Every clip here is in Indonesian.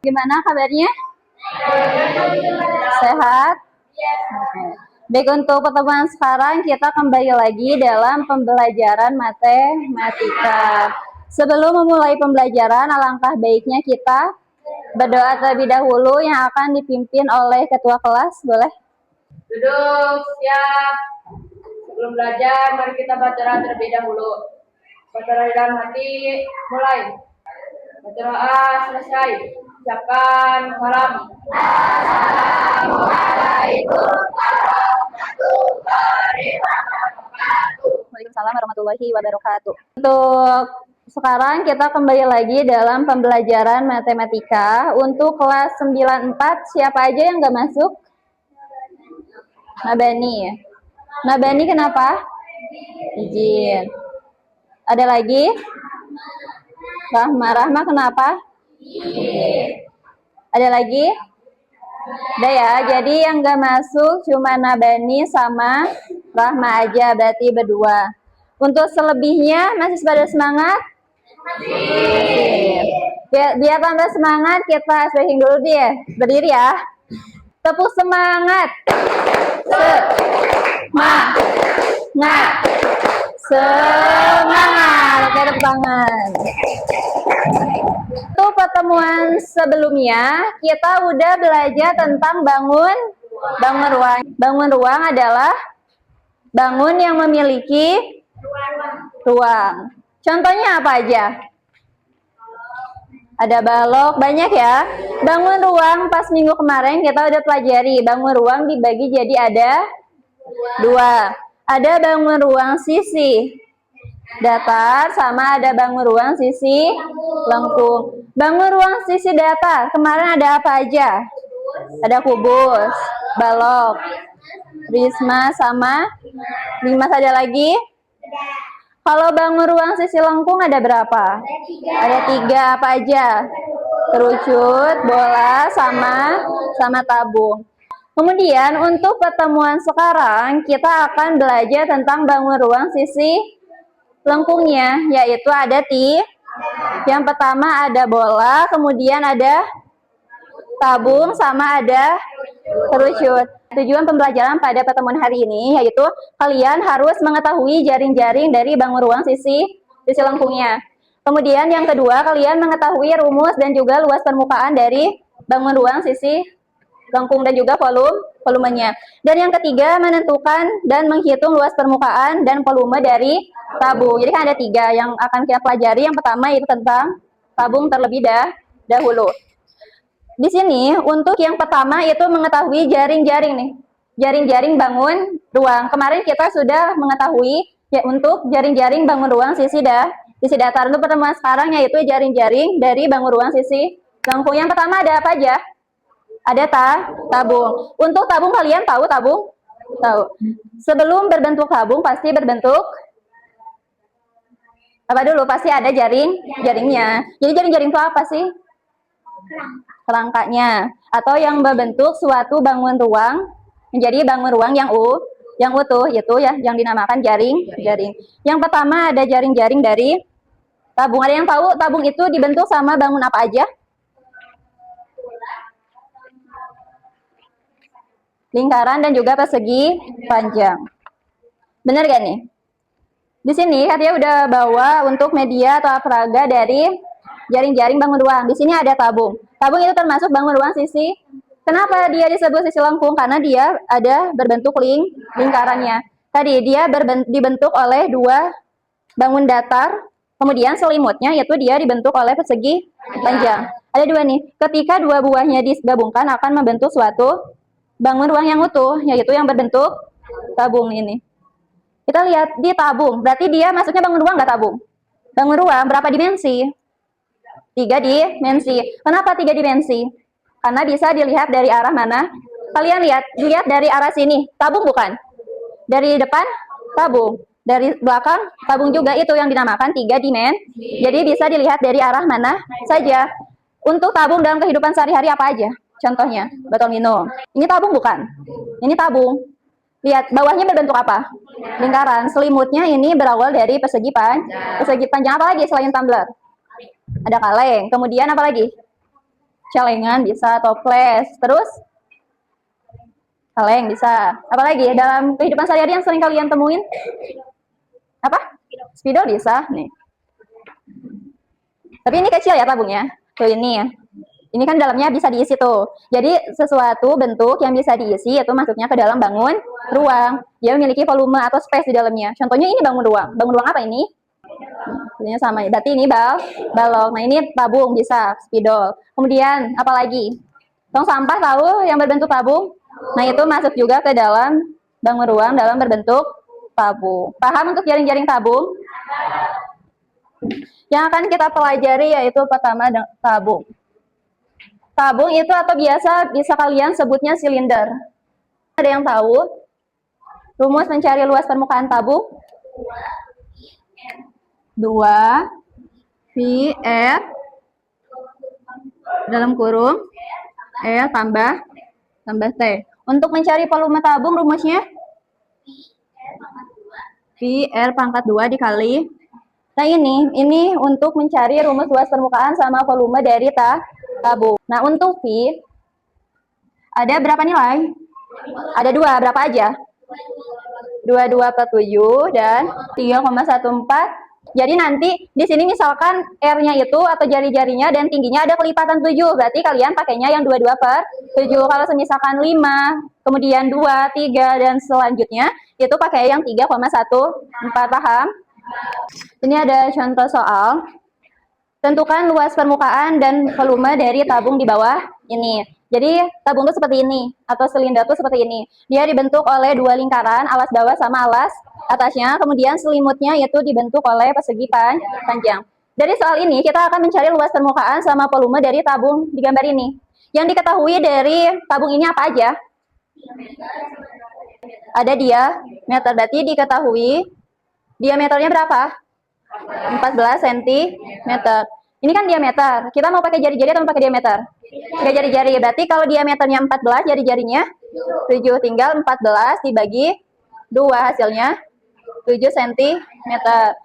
Gimana kabarnya? Sehat? Baik, untuk pertemuan sekarang kita kembali lagi dalam pembelajaran matematika. Sebelum memulai pembelajaran, alangkah baiknya kita berdoa terlebih dahulu yang akan dipimpin oleh ketua kelas. Boleh? Duduk, siap. Sebelum belajar, mari kita baca terlebih dahulu. Baca dalam hati, mulai. Baca doa, selesai. Ucapkan salam. Assalamualaikum warahmatullahi wabarakatuh. Waalaikumsalam warahmatullahi wabarakatuh. Untuk sekarang kita kembali lagi dalam pembelajaran matematika. Untuk kelas 94, siapa aja yang nggak masuk? Nabani. Nabani kenapa? Izin. Ada lagi? Rahma kenapa? Ada lagi? Udah ya, jadi yang nggak masuk cuma Nabani sama Rahma aja, berarti berdua. Untuk selebihnya masih pada semangat? Masih. Biar tambah semangat, kita stretching dulu dia. Berdiri ya. Tepuk semangat. Semangat. Oke, tepuk tangan. Untuk pertemuan sebelumnya, kita udah belajar tentang bangun ruang. Bangun ruang adalah bangun yang memiliki ruang. Contohnya apa aja? Ada balok, banyak ya. Bangun ruang pas minggu kemarin kita udah pelajari. Bangun ruang dibagi jadi ada dua. Ada bangun ruang sisi datar sama ada bangun ruang sisi lengkung. Bangun ruang sisi datar, kemarin ada apa aja? Ada kubus, balok, prisma sama limas. Ada lagi? Kalau bangun ruang sisi lengkung ada berapa? Ada tiga. Apa aja? Kerucut, bola, sama tabung. Kemudian untuk pertemuan sekarang kita akan belajar tentang bangun ruang sisi lengkungnya, yaitu ada yang pertama ada bola, kemudian ada tabung, sama ada kerucut. Tujuan pembelajaran pada pertemuan hari ini yaitu kalian harus mengetahui jaring-jaring dari bangun ruang sisi lengkungnya. Kemudian yang kedua, kalian mengetahui rumus dan juga luas permukaan dari bangun ruang sisi lengkung dan juga volumenya. Dan yang ketiga, menentukan dan menghitung luas permukaan dan volume dari tabung. Jadi kan ada tiga yang akan kita pelajari. Yang pertama itu tentang tabung terlebih dahulu. Di sini untuk yang pertama itu mengetahui jaring-jaring nih. Jaring-jaring bangun ruang. Kemarin kita sudah mengetahui ya untuk jaring-jaring bangun ruang sisi datar. Untuk pertemuan sekarang yaitu jaring-jaring dari bangun ruang sisi lengkung. Yang pertama ada apa aja? Ada tabung. Untuk tabung kalian tahu tabung? Tahu. Sebelum berbentuk tabung pasti berbentuk apa dulu? Pasti ada jaringnya. Jadi jaring-jaring itu apa sih? Kerangkanya, atau yang berbentuk suatu bangun ruang menjadi bangun ruang yang utuh, itu ya yang dinamakan jaring. Yang pertama ada jaring-jaring dari tabung. Ada yang tahu tabung itu dibentuk sama bangun apa aja? Lingkaran dan juga persegi panjang. Benar gak nih? Di sini katanya udah bawa untuk media atau peraga dari jaring-jaring bangun ruang. Di sini ada tabung. Tabung itu termasuk bangun ruang sisi. Kenapa dia disebut sisi lengkung? Karena dia ada berbentuk lingkarannya. Tadi dia dibentuk oleh dua bangun datar. Kemudian selimutnya yaitu dia dibentuk oleh persegi panjang. Ada dua nih. Ketika dua buahnya digabungkan akan membentuk suatu bangun ruang yang utuh, yaitu yang berbentuk tabung ini. Kita lihat di tabung. Berarti dia maksudnya bangun ruang nggak tabung? Bangun ruang berapa dimensi? 3 dimensi. Kenapa 3 dimensi? Karena bisa dilihat dari arah mana? Kalian lihat dari arah sini. Tabung bukan? Dari depan tabung. Dari belakang tabung juga. Itu yang dinamakan 3 dimensi. Jadi bisa dilihat dari arah mana saja. Untuk tabung dalam kehidupan sehari-hari apa aja? Contohnya, botol minum. Ini tabung bukan? Ini tabung. Lihat, bawahnya berbentuk apa? Lingkaran. Selimutnya ini berawal dari persegi panjang. Apa lagi selain tumbler? Ada kaleng. Kemudian apa lagi? Celengan bisa, toples. Terus kaleng bisa. Apalagi dalam kehidupan sehari-hari yang sering kalian temuin? Apa? Spidol bisa nih. Tapi ini kecil ya tabungnya. Tuh ini ya. Ini kan dalamnya bisa diisi tuh. Jadi sesuatu bentuk yang bisa diisi itu masuknya ke dalam bangun ruang. Dia memiliki volume atau space di dalamnya. Contohnya ini bangun ruang. Bangun ruang apa ini? Ini sama. Berarti ini balok. Nah ini tabung bisa spidol. Kemudian apa lagi? Tong sampah tahu yang berbentuk tabung. Nah itu masuk juga ke dalam bangun ruang dalam berbentuk tabung. Paham untuk jaring-jaring tabung? Yang akan kita pelajari yaitu pertama tabung. Tabung itu atau biasa bisa kalian sebutnya silinder. Ada yang tahu? Rumus mencari luas permukaan tabung? 2 pi R dalam kurung L tambah T. Untuk mencari volume tabung rumusnya? Pi R pangkat 2 dikali. Nah ini untuk mencari rumus luas permukaan sama volume dari tabung. Nah untuk Pi ada berapa nilai? Ada 2, berapa aja? 22/7 dan 3,14. Jadi nanti di sini misalkan R-nya itu atau jari-jarinya dan tingginya ada kelipatan 7. Berarti kalian pakainya yang 22/7. Kalau misalkan 5, kemudian 2, 3 dan selanjutnya itu pakai yang 3,14. Paham? Ini ada contoh soal. Tentukan luas permukaan dan volume dari tabung di bawah ini. Jadi tabung itu seperti ini atau silinder itu seperti ini. Dia dibentuk oleh 2 lingkaran, alas bawah sama alas atasnya. Kemudian selimutnya itu dibentuk oleh persegi panjang. Dari soal ini kita akan mencari luas permukaan sama volume dari tabung di gambar ini. Yang diketahui dari tabung ini apa aja? Ada diameter, berarti diketahui diameternya berapa? 14 cm. Ini kan diameter. Kita mau pakai jari-jari atau mau pakai diameter? Pakai jari-jari. Berarti kalau diameternya 14, jari-jarinya 7. Tinggal 14 dibagi 2 hasilnya 7 cm.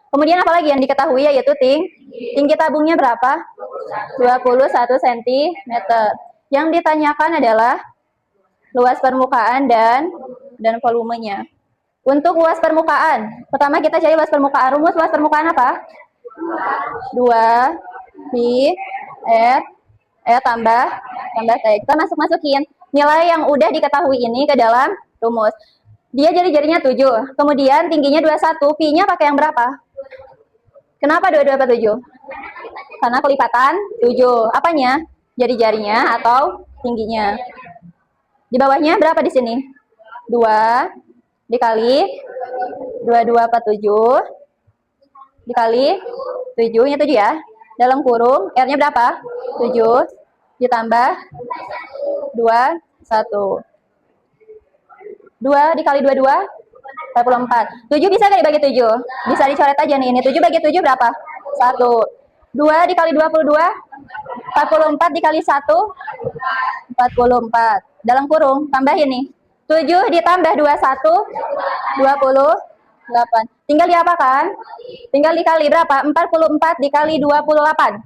Kemudian apa lagi yang diketahui yaitu tinggi tabungnya berapa? 21 cm. Yang ditanyakan adalah luas permukaan dan volumenya. Untuk luas permukaan, pertama kita cari luas permukaan. Rumus luas permukaan apa? 2 pi R tambah T. Kita masukin nilai yang udah diketahui ini ke dalam rumus. Dia jari-jarinya 7, kemudian tingginya 21, pi-nya pakai yang berapa? Kenapa 22/7? Karena kelipatan 7. Apanya? Jari-jarinya atau tingginya. Di bawahnya berapa di sini? 2 dikali 22/7 dikali 7-nya 7 ya. Dalam kurung R-nya berapa? 7 ditambah 2 1. 2 dikali 22 44. 7 bisa nggak dibagi 7? Bisa dicoret aja nih. Ini 7 bagi 7 berapa? 1. 2 dikali 22 44 dikali 1 44. Dalam kurung tambah ini 7 ditambah 21 28. Tinggal diapakan? Tinggal dikali berapa? 44 dikali 28.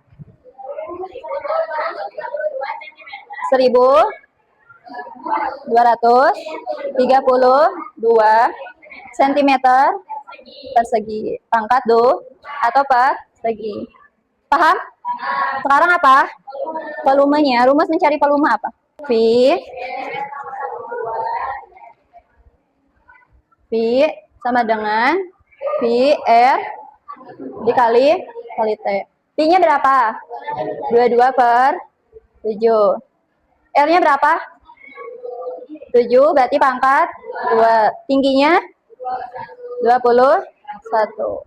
1232 cm persegi. Pangkat atau persegi. Paham? Sekarang apa? Volumenya. Rumus mencari volume apa? V sama dengan V R dikali T. T-nya berapa? 22/7. R-nya berapa? 7, berarti pangkat 2. Tingginya 21.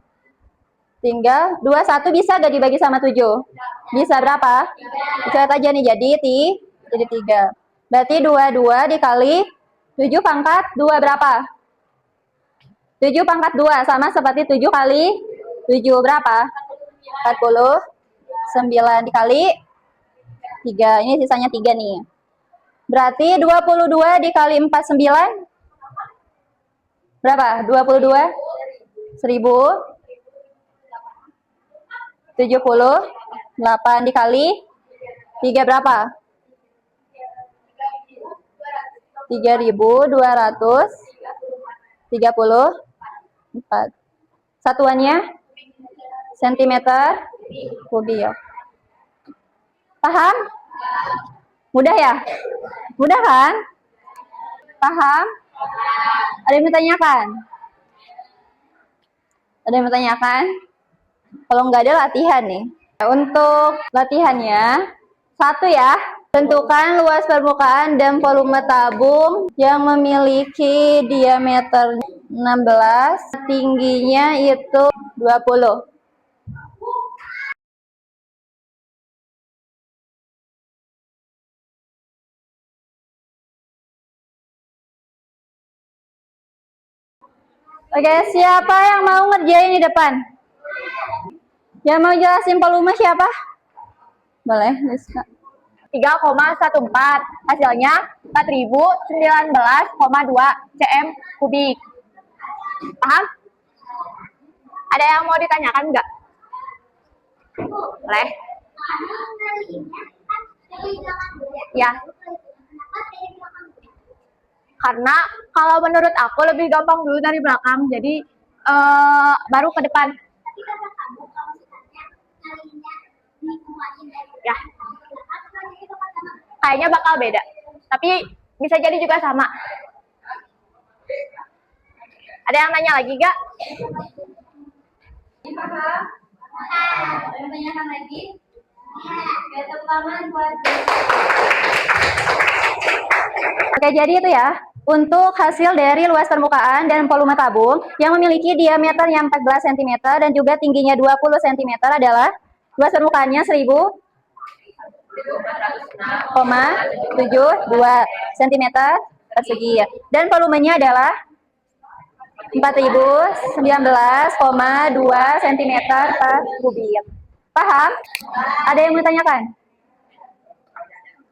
Tinggal 21 bisa gak dibagi sama 7? Bisa berapa? Coret aja nih, jadi 3. Berarti 22 dikali 7 pangkat 2 berapa? 7 pangkat 2 sama seperti 7 kali 7 berapa? 49 dikali 3. Ini sisanya 3 nih. Berarti 22 dikali 49 berapa? 22 1078 dikali 3 berapa? 3.234. Satuannya sentimeter kubik. Paham? Mudah ya? Mudah kan? Paham? Ada yang bertanyakan? Ada yang bertanyakan? Kalau nggak ada latihan nih. Untuk latihannya, 1 ya. Tentukan luas permukaan dan volume tabung yang memiliki diameter 16, tingginya itu 20. Oke, siapa yang mau ngerjain di depan? Yang mau jelasin volume siapa? Boleh, Rizka. 3,14 hasilnya 4019,2 cm kubik. Paham? Ada yang mau ditanyakan nggak? Boleh? Ya. Karena kalau menurut aku lebih gampang dulu dari belakang, jadi baru ke depan. Ya. Kayaknya bakal beda, tapi bisa jadi juga sama. Ada yang nanya lagi gak? Ada yang tanyakan lagi? Ya, tepuk tangan buat. Oke, jadi itu ya. Untuk hasil dari luas permukaan dan volume tabung yang memiliki diameter yang 14 cm dan juga tingginya 20 cm adalah luas permukaannya 1000,72 cm persegi dan volumenya adalah 4019,2 cm per kubik. Paham? Ada yang mau tanyakan?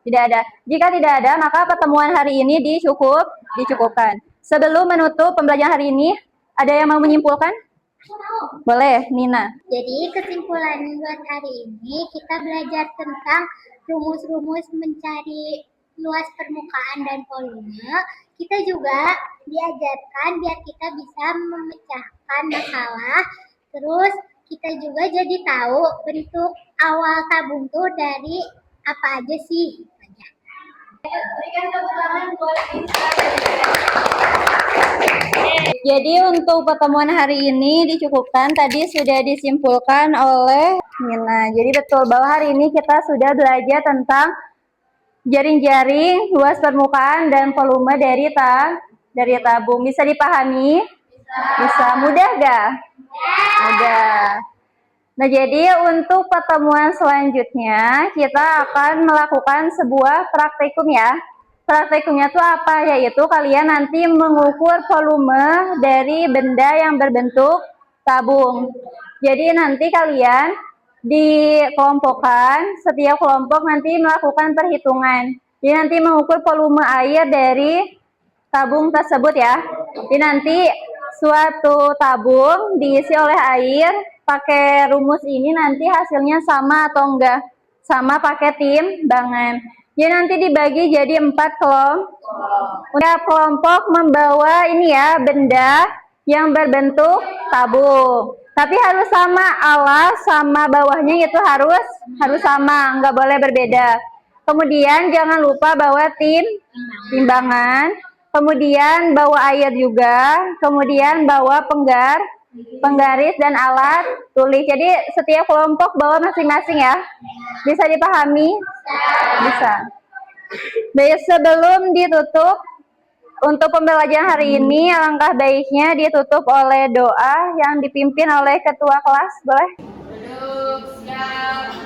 Tidak ada. Jika tidak ada, maka pertemuan hari ini dicukupkan. Sebelum menutup pembelajaran hari ini, ada yang mau menyimpulkan? Boleh, Nina. Jadi kesimpulan buat hari ini kita belajar tentang rumus-rumus mencari luas permukaan dan volume. Kita juga diajarkan biar kita bisa memecahkan masalah. Terus kita juga jadi tahu bentuk awal tabung tuh dari apa aja sih. Berikan tepuk tangan buat Lisa. Jadi untuk pertemuan hari ini dicukupkan. Tadi sudah disimpulkan oleh Nina. Jadi betul bahwa hari ini kita sudah belajar tentang jaring-jaring, luas permukaan dan volume dari tabung. Bisa dipahami? Bisa. Mudah gak? Mudah. Nah, jadi untuk pertemuan selanjutnya kita akan melakukan sebuah praktikum ya. Praktikumnya itu apa? Yaitu kalian nanti mengukur volume dari benda yang berbentuk tabung. Jadi nanti kalian dikelompokkan, setiap kelompok nanti melakukan perhitungan. Jadi nanti mengukur volume air dari tabung tersebut ya. Jadi nanti suatu tabung diisi oleh air, pakai rumus ini nanti hasilnya sama atau enggak? Sama pakai timbangan. Jadi nanti dibagi jadi 4 kelompok. Setiap kelompok membawa ini ya, benda yang berbentuk tabung. Tapi harus sama, alas sama bawahnya itu harus sama, enggak boleh berbeda. Kemudian jangan lupa bawa timbangan. Kemudian bawa air juga, kemudian bawa penggaris dan alat tulis. Jadi setiap kelompok bawa masing-masing ya. Bisa dipahami? Bisa. Baik, sebelum ditutup untuk pembelajaran hari ini, alangkah baiknya ditutup oleh doa yang dipimpin oleh ketua kelas. Boleh? Duduk, siap.